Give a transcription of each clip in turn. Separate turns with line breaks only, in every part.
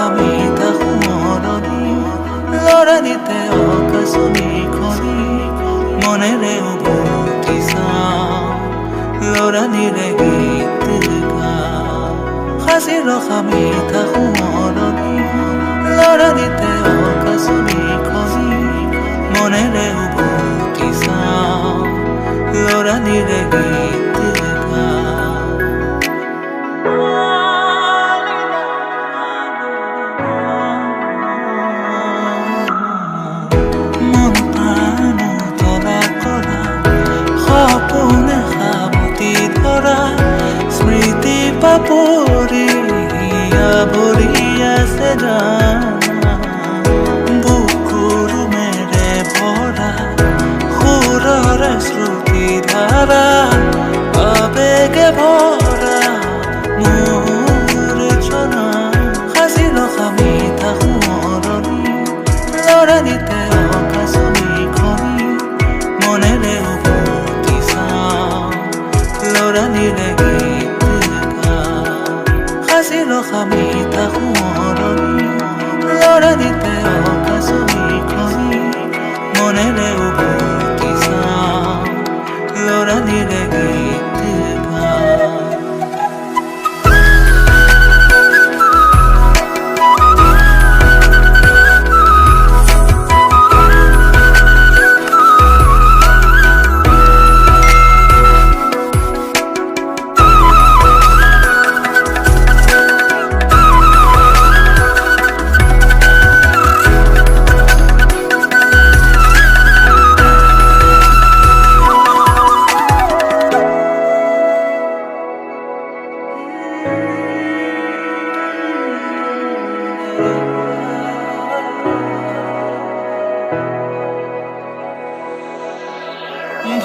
খামি থাকো মৰণি লৰানিতে অকাশনি খনি মনেৰে উভতি চাওঁ লৰানিৰে গীত গাওঁ সাঁচিৰ খামি থাকো মৰণি লৰানিতে অকাশনি খনি মনেৰে উভতি চাওঁ লৰানিৰে গীত গাওঁ সপোনে সাৱটি ধৰা স্মৃতি পাপৰি আৱৰি আছে জানা বুকুৰ মেৰে ভৰা সুৰৰে শ্ৰুতি ধাৰা আবেগে ভৰা মোৰ জনা সাঁচিৰ খামি থাকো মৰণি লৰানিতে অকাশনি খনি মনেৰে উভতি চাওঁ লৰানিৰে গীত গাওঁ সাঁচিৰ খামি থাকো মৰণি লৰানিতে অকাশনি খনি মনেৰে উভতি চাওঁ লৰানিৰে গীত গাওঁ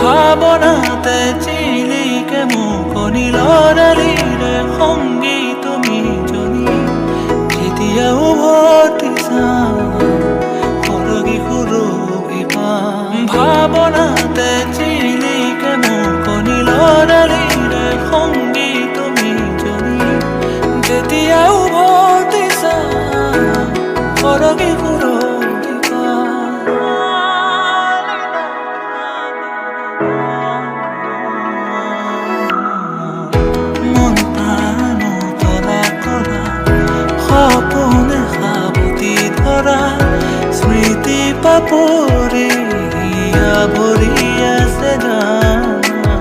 ভাৱনাতে চিলিকে মুকনি লৰালিৰে সংগী তুমি জনী যেতিয়া উভতি চাওঁ সৰগী সুৰগী পাওঁ ভাৱনাতে চিলিকে মুকনি লৰালিৰে সংগী তুমি জনী যেতিয়া উভতি চাওঁ সৰগী সুৰগী পাওঁ সপোনে সাৱটি ধৰা স্মৃতি পাপৰি আৱৰি আছে জানা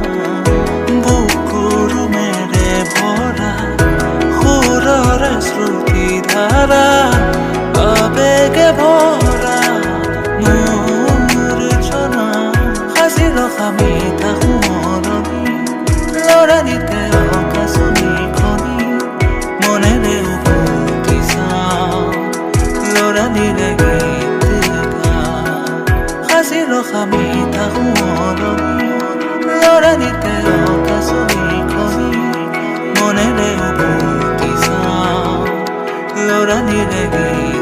বুকুৰ মেৰে ভৰা সুৰৰে শ্ৰুতি ধাৰা আবেগে ভৰা মোৰ জনা সাঁচিৰ খামি থাকো মৰণি লৰানিতে অকাশনি খনি মনেৰে উভতি চাওঁ লৰানিৰে গীত গাওঁ সাঁচিৰ খামি থাকো মৰণি লৰানিতে অকাশনি খনি মনেৰে উভতি চাওঁ লৰানিৰে গীত